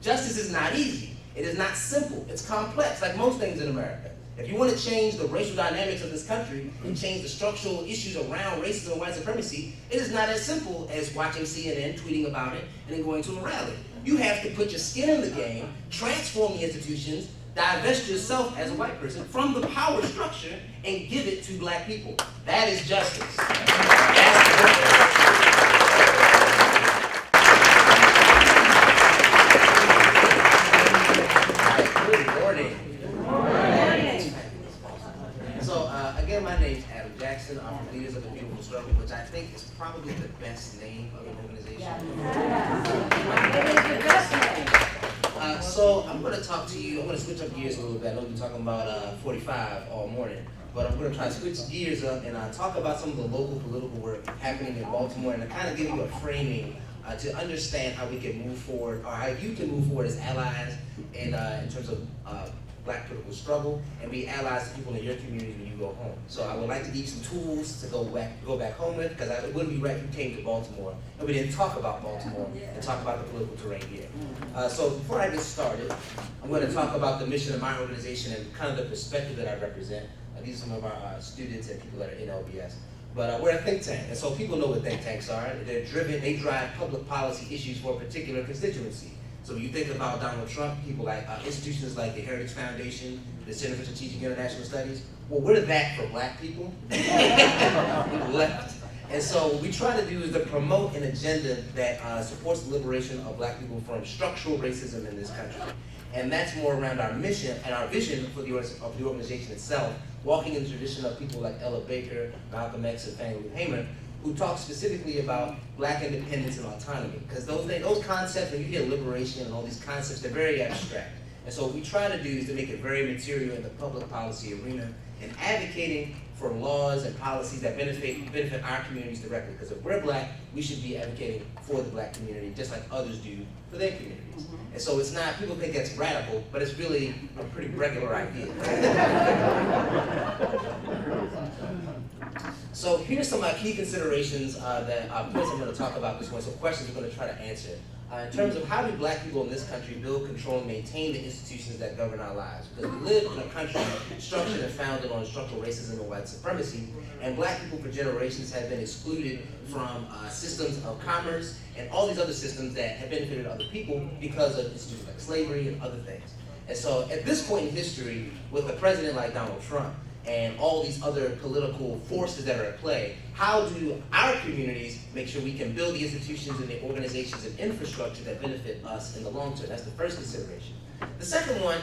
Justice is not easy. It is not simple. It's complex, like most things in America. If you want to change the racial dynamics of this country and change the structural issues around racism and white supremacy, it is not as simple as watching CNN, tweeting about it, and then going to a rally. You have to put your skin in the game, transform the institutions, divest yourself as a white person from the power structure, and give it to black people. That is justice. My name's Adam Jackson. I'm from Leaders of the Beautiful Struggle, which I think is probably the best name of an organization. So I'm going to talk to you, I'm going to switch up gears a little bit. I know we've been talking about 45 all morning, but I'm going to try to switch gears up and talk about some of the local political work happening in Baltimore and to kind of give you a framing to understand how we can move forward, or how you can move forward as allies in terms of black political struggle, and be allies to people in your community when you go home. So I would like to give you some tools to go back home with, because it wouldn't be right if you came to Baltimore and we didn't talk about Baltimore and talk about the political terrain here. So before I get started, I'm going to talk about the mission of my organization and kind of the perspective that I represent. These are some of our students and people that are in LBS. But we're a think tank, and so people know what think tanks are. They're driven, they drive public policy issues for a particular constituency. So when you think about Donald Trump, people like institutions like the Heritage Foundation, the Center for Strategic International Studies, well, we're that for black people. Left. And so what we try to do is to promote an agenda that supports the liberation of black people from structural racism in this country. And that's more around our mission and our vision for the organization itself, walking in the tradition of people like Ella Baker, Malcolm X, and Fannie Lou Hamer, who talk specifically about black independence and autonomy. Because those concepts, when you hear liberation and all these concepts, they're very abstract. And so what we try to do is to make it very material in the public policy arena and advocating for laws and policies that benefit our communities directly. Because if we're black, we should be advocating for the black community just like others do for their communities. And so it's not, people think that's radical, but it's really a pretty regular idea. So here's some key considerations that points I'm going to talk about this one, so questions we're going to try to answer. In terms of how do black people in this country build, control, and maintain the institutions that govern our lives? Because we live in a country structured and founded on structural racism and white supremacy, and black people for generations have been excluded from systems of commerce and all these other systems that have benefited other people because of institutions like slavery and other things. And so at this point in history, with a president like Donald Trump, and all these other political forces that are at play, how do our communities make sure we can build the institutions and the organizations and infrastructure that benefit us in the long term? That's the first consideration. The second one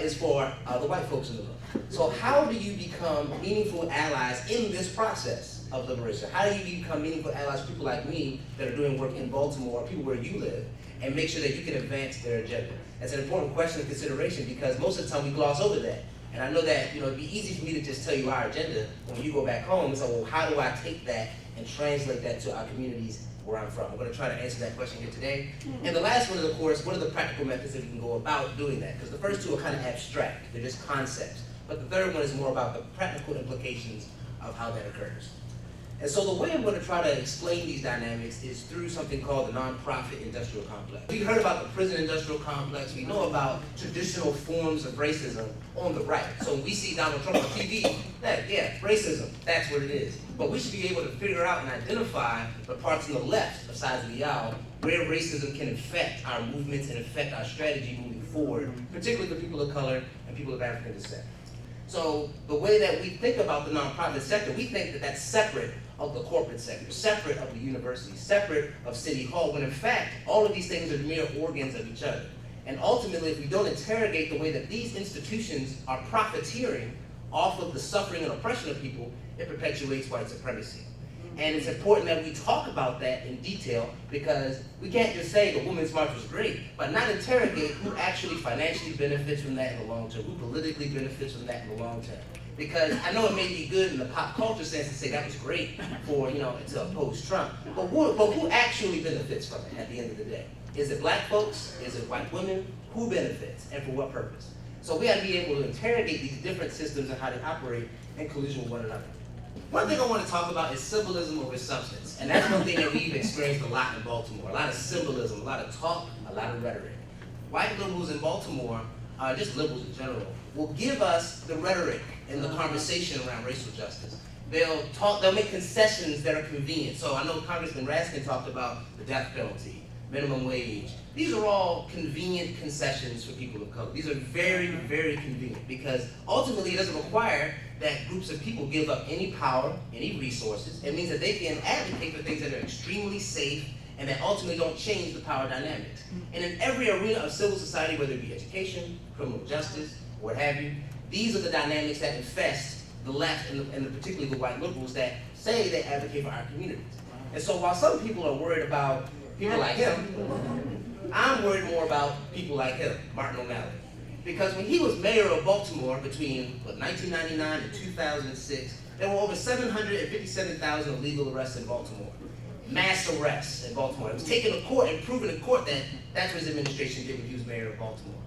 is for the white folks in the room. So how do you become meaningful allies in this process of liberation? How do you become meaningful allies, people like me that are doing work in Baltimore, people where you live, and make sure that you can advance their agenda? That's an important question of consideration because most of the time we gloss over that. And I know that it'd be easy for me to just tell you our agenda, but when you go back home, it's like, well, how do I take that and translate that to our communities where I'm from? I'm going to try to answer that question here today. And the last one is, of course, what are the practical methods that we can go about doing that? Because the first two are kind of abstract. They're just concepts. But the third one is more about the practical implications of how that occurs. And so the way I'm going to try to explain these dynamics is through something called the nonprofit industrial complex. We heard about the prison industrial complex. We know about traditional forms of racism on the right. So when we see Donald Trump on TV, racism, that's what it is. But we should be able to figure out and identify the parts on the left of sides of the aisle where racism can affect our movements and affect our strategy moving forward, particularly for people of color and people of African descent. So the way that we think about the nonprofit sector, we think that that's separate of the corporate sector, separate of the university, separate of City Hall, when in fact, all of these things are mere organs of each other. And ultimately, if we don't interrogate the way that these institutions are profiteering off of the suffering and oppression of people, it perpetuates white supremacy. And it's important that we talk about that in detail because we can't just say the Women's March was great, but not interrogate who actually financially benefits from that in the long term, who politically benefits from that in the long term. Because I know it may be good in the pop culture sense to say that was great for, to oppose Trump, but who actually benefits from it at the end of the day? Is it black folks? Is it white women? Who benefits and for what purpose? So we got to be able to interrogate these different systems and how they operate in collusion with one another. One thing I want to talk about is symbolism over substance. And that's one thing that we've experienced a lot in Baltimore. A lot of symbolism, a lot of talk, a lot of rhetoric. white liberals in Baltimore, just liberals in general, will give us the rhetoric and the conversation around racial justice. They'll make concessions that are convenient. So I know Congressman Raskin talked about the death penalty, minimum wage. These are all convenient concessions for people of color. These are very, very convenient because ultimately it doesn't require that groups of people give up any power, any resources. It means that they can advocate for things that are extremely safe and that ultimately don't change the power dynamics. And in every arena of civil society, whether it be education, criminal justice, what have you, these are the dynamics that infest the left and particularly the white liberals that say they advocate for our communities. And so while some people are worried about people like him, I'm worried more about people like him, Martin O'Malley. Because when he was mayor of Baltimore between 1999 and 2006, there were over 757,000 illegal arrests in Baltimore. Mass arrests in Baltimore. It was taken to court and proven in court that that's what his administration did when he was mayor of Baltimore.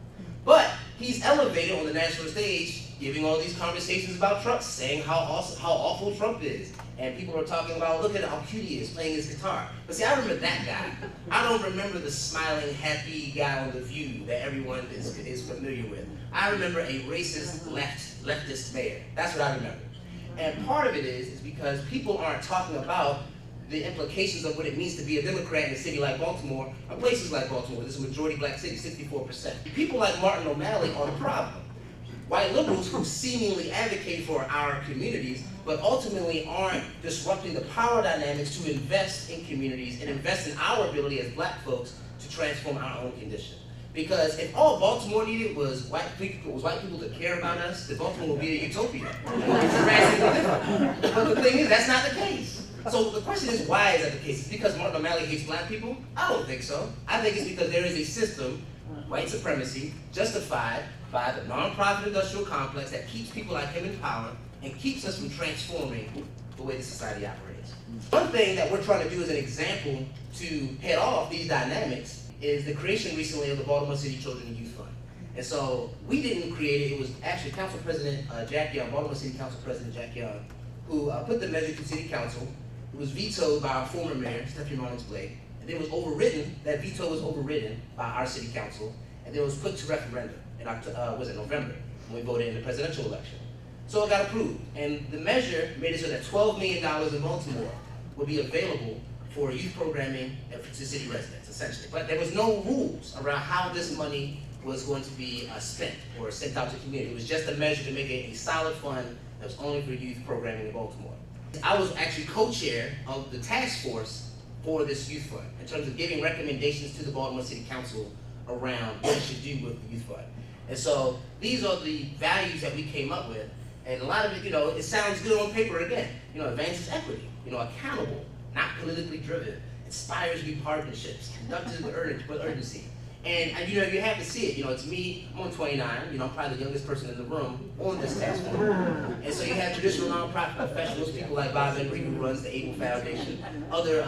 But he's elevated on the national stage, giving all these conversations about Trump, saying how awful Trump is. And people are talking about, look at how cute he is playing his guitar. But see, I remember that guy. I don't remember the smiling, happy guy on The View that everyone is familiar with. I remember a racist leftist mayor. That's what I remember. And part of it is because people aren't talking about the implications of what it means to be a Democrat in a city like Baltimore, or places like Baltimore. This is a majority black city, 64%. People like Martin O'Malley are the problem. White liberals who seemingly advocate for our communities, but ultimately aren't disrupting the power dynamics to invest in communities and invest in our ability as black folks to transform our own condition. Because if all Baltimore needed was white people to care about us, then Baltimore would be a utopia. It's drastically different. But the thing is, that's not the case. So the question is, why is that the case? Is it because Martin O'Malley hates black people? I don't think so. I think it's because there is a system, white supremacy, justified by the nonprofit industrial complex that keeps people like him in power and keeps us from transforming the way the society operates. One thing that we're trying to do as an example to head off these dynamics is the creation recently of the Baltimore City Children and Youth Fund. And so we didn't create it. It was actually Council President Jack Young, Baltimore City Council President Jack Young, who put the measure to City Council. It was vetoed by our former mayor, Stephanie Rawlings-Blake, and then was overridden. That veto was overridden by our city council, and then it was put to referendum in November, when we voted in the presidential election. So it got approved, and the measure made it so that $12 million in Baltimore would be available for youth programming to city residents, essentially. But there was no rules around how this money was going to be spent or sent out to the community. It was just a measure to make it a solid fund that was only for youth programming in Baltimore. I was actually co-chair of the task force for this youth fund in terms of giving recommendations to the Baltimore City Council around what it should do with the youth fund. And so these are the values that we came up with. And a lot of it, it sounds good on paper again. Advances equity, accountable, not politically driven, inspires new partnerships, conducted with urgency. And you have to see it. It's me, I'm on 29, I'm probably the youngest person in the room on this task force. And so you have traditional nonprofit professionals, people like Bob Embry, who runs the Able Foundation, other,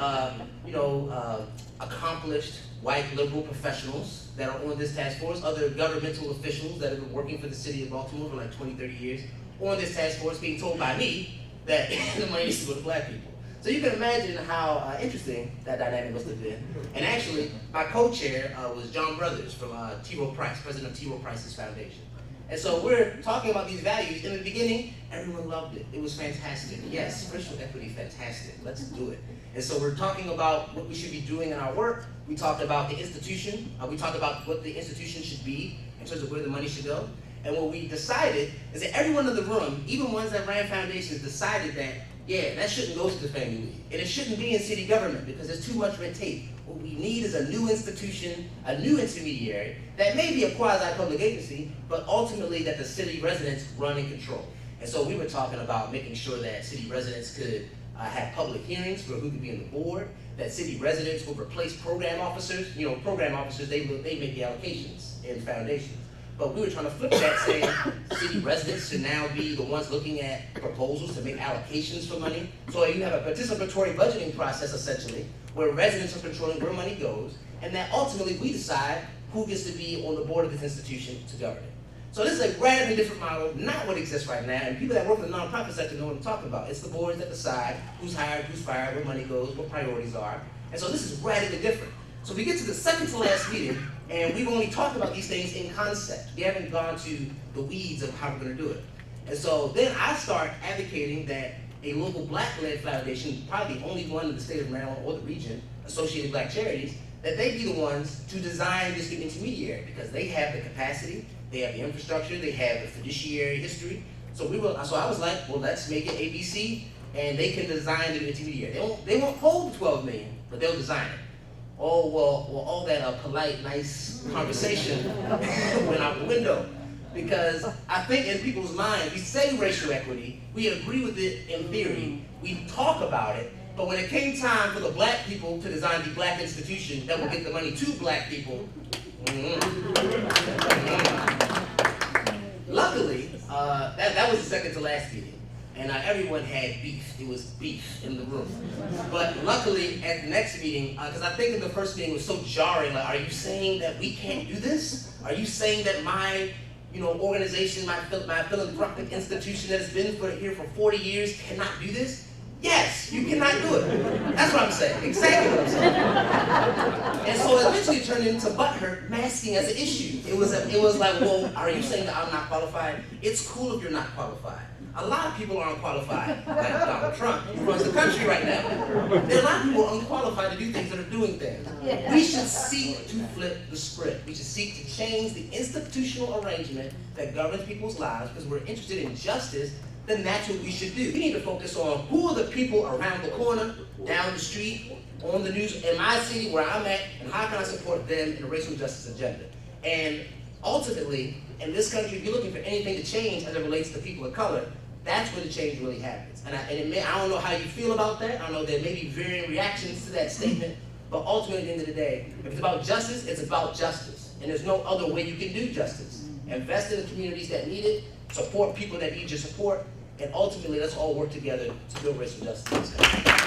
accomplished white liberal professionals that are on this task force, other governmental officials that have been working for the city of Baltimore for like 20, 30 years, on this task force being told by me that the money needs to go to black people. So you can imagine how interesting that dynamic must have been. And actually, my co-chair was John Brothers from T. Rowe Price, president of T. Rowe Price's foundation. And so we're talking about these values. In the beginning, everyone loved it. It was fantastic. Yes, racial equity, fantastic. Let's do it. And so we're talking about what we should be doing in our work. We talked about the institution. We talked about what the institution should be in terms of where the money should go. And what we decided is that everyone in the room, even ones that ran foundations, decided that that shouldn't go to the Family League. And it shouldn't be in city government because there's too much red tape. What we need is a new institution, a new intermediary that may be a quasi-public agency, but ultimately that the city residents run and control. And so we were talking about making sure that city residents could have public hearings for who could be on the board, that city residents would replace program officers. Program officers, they make the allocations in foundations. But we were trying to flip that, saying city residents should now be the ones looking at proposals to make allocations for money. So you have a participatory budgeting process, essentially, where residents are controlling where money goes, and that ultimately we decide who gets to be on the board of this institution to govern it. So this is a radically different model, not what exists right now, and people that work in the nonprofit sector know what I'm talking about. It's the boards that decide who's hired, who's fired, where money goes, what priorities are. And so this is radically different. So we get to the second to last meeting, And we've only talked about these things in concept. We haven't gone to the weeds of how we're going to do it. And so then I start advocating that a local black-led foundation, probably the only one in the state of Maryland or the region, Associated Black Charities, that they be the ones to design this new intermediary, because they have the capacity, they have the infrastructure, they have the fiduciary history. So I was like, well, let's make it ABC, and they can design the intermediary. They won't hold the 12 million, but they'll design it. Oh, well, all that polite, nice conversation went out the window. Because I think in people's minds, we say racial equity, we agree with it in theory, we talk about it, but when it came time for the black people to design the black institution that will get the money to black people, luckily, that was the second to last meeting. And everyone had beef. It was beef in the room. But luckily, at the next meeting, because I think in the first meeting it was so jarring, like, are you saying that we can't do this? Are you saying that my organization, my philanthropic institution that has been here for 40 years cannot do this? Yes, you cannot do it. That's what I'm saying. Exactly what I'm saying. And so eventually it turned into butthurt masking as an issue. It was like, well, are you saying that I'm not qualified? It's cool if you're not qualified. A lot of people are unqualified, like Donald Trump, who runs the country right now. There are a lot of people unqualified to do things that are doing things. We should seek to flip the script. We should seek to change the institutional arrangement that governs people's lives, because we're interested in justice. Then that's what we should do. We need to focus on who are the people around the corner, down the street, on the news, in my city where I'm at, and how can I support them in the racial justice agenda. And ultimately, in this country, if you're looking for anything to change as it relates to people of color, that's where the change really happens. And I don't know how you feel about that. I know there may be varying reactions to that statement, but ultimately at the end of the day, if it's about justice, it's about justice. And there's no other way you can do justice. Invest in the communities that need it, support people that need your support, and ultimately let's all work together to build racial justice in this country.